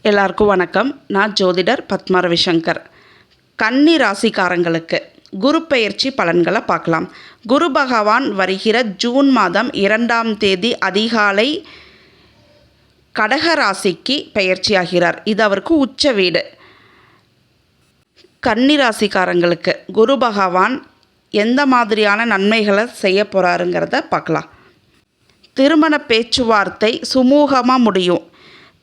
எல்லாருக்கும் வணக்கம். நான் ஜோதிடர் பத்மா ரவிசங்கர். கன்னி ராசிக்காரங்களுக்கு குரு பெயர்ச்சி பலன்களை பார்க்கலாம். குரு பகவான் வருகிற ஜூன் மாதம் 2ஆம் தேதி அதிகாலை கடக ராசிக்கு பெயர்ச்சியாகிறார். இது அவருக்கு உச்ச வீடு. கன்னி ராசிக்காரங்களுக்கு குரு பகவான் எந்த மாதிரியான நன்மைகளை செய்ய போகிறாருங்கிறத பார்க்கலாம். திருமண பேச்சுவார்த்தை சுமூகமாக முடியும்.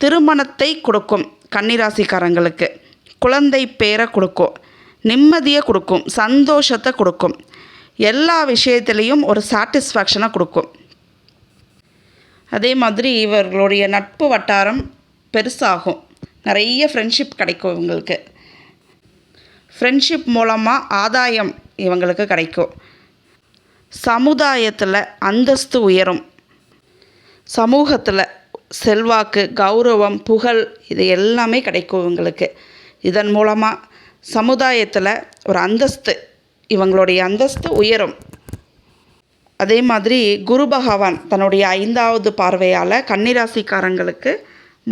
திருமணத்தை கொடுக்கும். கன்னிராசிக்காரங்களுக்கு குழந்தை பேரை கொடுக்கும், நிம்மதியை கொடுக்கும், சந்தோஷத்தை கொடுக்கும், எல்லா விஷயத்துலேயும் ஒரு சாட்டிஸ்ஃபேக்ஷனை கொடுக்கும். அதே மாதிரி இவர்களுடைய நட்பு வட்டாரம் பெருசாகும். நிறைய ஃப்ரெண்ட்ஷிப் கிடைக்கும் இவங்களுக்கு. ஃப்ரெண்ட்ஷிப் மூலமாக ஆதாயம் இவங்களுக்கு கிடைக்கும். சமுதாயத்தில் அந்தஸ்து உயரும். சமூகத்தில் செல்வாக்கு, கௌரவம், புகழ் இது எல்லாமே கிடைக்கும் இவங்களுக்கு. இதன் மூலமாக சமுதாயத்தில் ஒரு அந்தஸ்து, இவங்களுடைய அந்தஸ்து உயரும். அதே மாதிரி குரு பகவான் தன்னுடைய 5வது பார்வையால் கன்னிராசிக்காரங்களுக்கு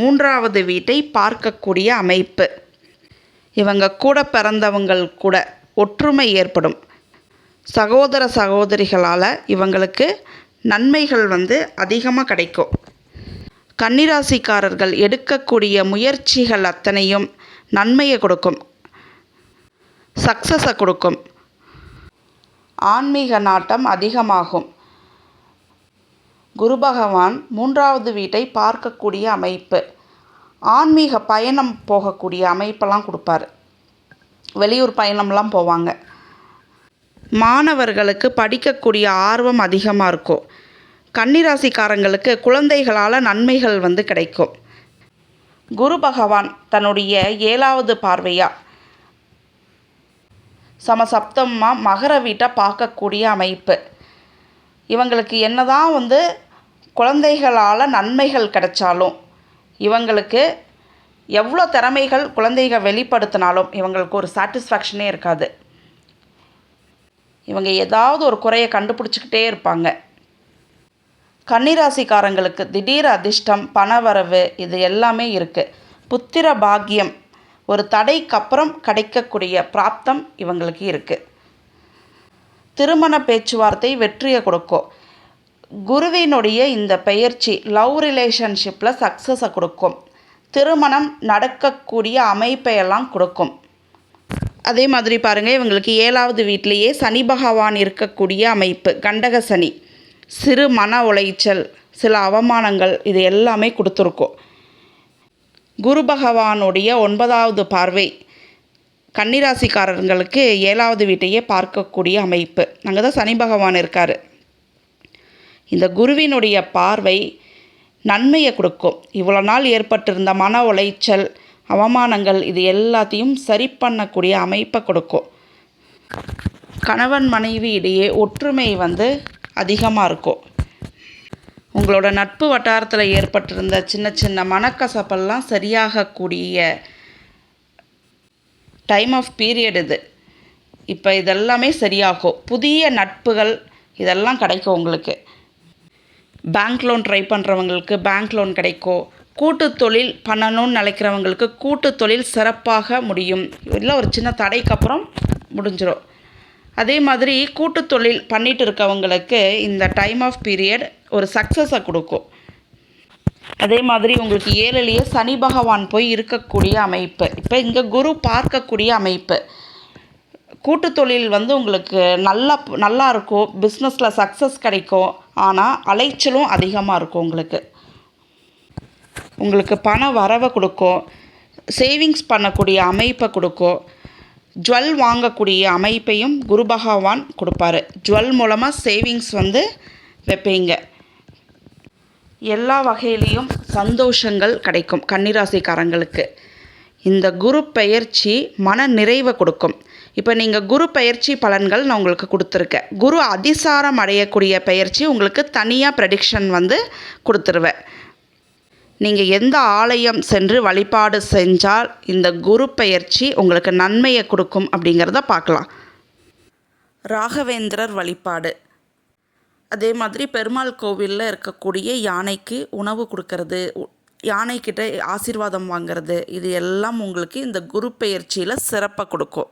3வது வீட்டை பார்க்கக்கூடிய அமைப்பு. இவங்க கூட பிறந்தவங்கள் கூட ஒற்றுமை ஏற்படும். சகோதர சகோதரிகளால் இவங்களுக்கு நன்மைகள் அதிகமாக கிடைக்கும். கன்னிராசிக்காரர்கள் எடுக்கக்கூடிய முயற்சிகள் அத்தனையும் நன்மையை கொடுக்கும், சக்ஸஸை கொடுக்கும். ஆன்மீக நாட்டம் அதிகமாகும். குரு பகவான் 3வது வீட்டை பார்க்கக்கூடிய அமைப்பு. ஆன்மீக பயணம் போகக்கூடிய அமைப்பெல்லாம் கொடுப்பார். வெளியூர் பயணம்லாம் போவாங்க. மாணவர்களுக்கு படிக்கக்கூடிய ஆர்வம் அதிகமாக இருக்கும். கன்னிராசிக்காரங்களுக்கு குழந்தைகளால் நன்மைகள் கிடைக்கும். குரு பகவான் தன்னுடைய 7வது பார்வையாக சமசப்தமாக மகர வீட்டை பார்க்கக்கூடிய அமைப்பு. இவங்களுக்கு என்னதான் குழந்தைகளால் நன்மைகள் கிடைச்சாலும் இவங்களுக்கு எவ்வளோ திறமைகள் குழந்தைகள் வெளிப்படுத்தினாலும் இவங்களுக்கு ஒரு சாட்டிஸ்ஃபேக்ஷனே இருக்காது. இவங்க ஏதாவது ஒரு குறையை கண்டுபிடிச்சிக்கிட்டே இருப்பாங்க. கன்னிராசிக்காரங்களுக்கு திடீர் அதிர்ஷ்டம், பணவரவு இது எல்லாமே இருக்குது. புத்திர பாக்கியம், ஒரு தடைக்கு அப்புறம் கிடைக்கக்கூடிய பிராப்தம் இவங்களுக்கு இருக்குது. திருமண பேச்சுவார்த்தை வெற்றியை கொடுக்கும். குருவினுடைய இந்த பெயர்ச்சி லவ் ரிலேஷன்ஷிப்பில் சக்ஸஸை கொடுக்கும். திருமணம் நடக்கக்கூடிய அமைப்பையெல்லாம் கொடுக்கும். அதே மாதிரி பாருங்கள், இவங்களுக்கு 7வது வீட்டிலேயே சனி பகவான் இருக்கக்கூடிய அமைப்பு. கண்டக சனி, சிறு மன உளைச்சல், சில அவமானங்கள் இது எல்லாமே கொடுத்துருக்கோம். குரு பகவானுடைய 9வது பார்வை கன்னிராசிக்காரர்களுக்கு 7வது வீட்டையே பார்க்கக்கூடிய அமைப்பு. அங்கே தான் சனி பகவான் இருக்கார். இந்த குருவினுடைய பார்வை நன்மையை கொடுக்கும். இவ்வளோ நாள் ஏற்பட்டிருந்த மன உளைச்சல், அவமானங்கள் இது எல்லாத்தையும் சரி பண்ணக்கூடிய அமைப்பை கொடுக்கும். கணவன் மனைவி இடையே ஒற்றுமை அதிகமாக இருக்கும். உங்களோட நட்பு வட்டாரத்தில் ஏற்பட்டிருந்த சின்ன சின்ன மனக்கசப்பெல்லாம் சரியாகக்கூடிய டைம் ஆஃப் பீரியட் இது. இப்போ இதெல்லாமே சரியாகும். புதிய நட்புகள் இதெல்லாம் கிடைக்கும் உங்களுக்கு. பேங்க் லோன் ட்ரை பண்ணுறவங்களுக்கு பேங்க் லோன் கிடைக்கும். கூட்டு தொழில் பண்ணணும்னு நினைக்கிறவங்களுக்கு கூட்டு தொழில் சிறப்பாக முடியும். இல்லை ஒரு சின்ன தடைக்கு அப்புறம் முடிஞ்சிடும். அதே மாதிரி கூட்டு தொழில் பண்ணிட்டு இருக்கவங்களுக்கு இந்த டைம் ஆஃப் பீரியட் ஒரு சக்ஸஸை கொடுக்கும். அதே மாதிரி உங்களுக்கு 7லேயே சனி பகவான் போய் இருக்கக்கூடிய அமைப்பு. இப்போ இங்கே குரு பார்க்கக்கூடிய அமைப்பு. கூட்டு தொழில் உங்களுக்கு நல்லா இருக்கும். பிஸ்னஸில் சக்ஸஸ் கிடைக்கும். ஆனால் அலைச்சலும் அதிகமாக இருக்கும். உங்களுக்கு பண வரவை கொடுக்கும். சேவிங்ஸ் பண்ணக்கூடிய அமைப்பை கொடுக்கும். ஜுவல் வாங்கக்கூடிய அமைப்பையும் குரு பகவான் கொடுப்பார். ஜுவல் மூலமாக சேவிங்ஸ் வைப்பீங்க. எல்லா வகையிலையும் சந்தோஷங்கள் கிடைக்கும் கன்னிராசிக்காரங்களுக்கு. இந்த குரு பெயர்ச்சி மன நிறைவை கொடுக்கும். இப்போ நீங்கள் குரு பெயர்ச்சி பலன்கள் நான் உங்களுக்கு கொடுத்துருக்கேன். குரு அதிசாரம் அடையக்கூடிய பெயர்ச்சி உங்களுக்கு தனியாக ப்ரெடிக்ஷன் கொடுத்துருவேன். நீங்கள் எந்த ஆலயம் சென்று வழிபாடு செஞ்சால் இந்த குரு பெயர்ச்சி உங்களுக்கு நன்மையை கொடுக்கும் அப்படிங்கிறத பார்க்கலாம். ராகவேந்திரர் வழிபாடு. அதே மாதிரி பெருமாள் கோவிலில் இருக்கக்கூடிய யானைக்கு உணவு கொடுக்கறது, யானைக்கிட்ட ஆசீர்வாதம் வாங்கிறது, இது எல்லாம் உங்களுக்கு இந்த குரு பெயர்ச்சியில் சிறப்பை கொடுக்கும்.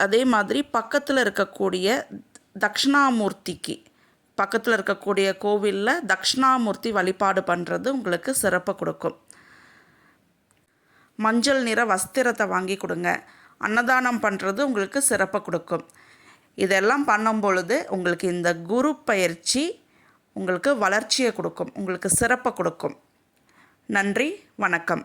அதே மாதிரி பக்கத்தில் இருக்கக்கூடிய தட்சிணாமூர்த்திக்கு பக்கத்தில் இருக்கக்கூடிய கோவிலில் தட்சிணாமூர்த்தி வழிபாடு பண்ணுறது உங்களுக்கு சிறப்பை கொடுக்கும். மஞ்சள் நிற வஸ்திரத்தை வாங்கி கொடுங்க. அன்னதானம் பண்ணுறது உங்களுக்கு சிறப்பை கொடுக்கும். இதெல்லாம் பண்ணும் பொழுது உங்களுக்கு இந்த குரு பயிற்சி உங்களுக்கு வளர்ச்சியை கொடுக்கும், உங்களுக்கு சிறப்பை கொடுக்கும். நன்றி, வணக்கம்.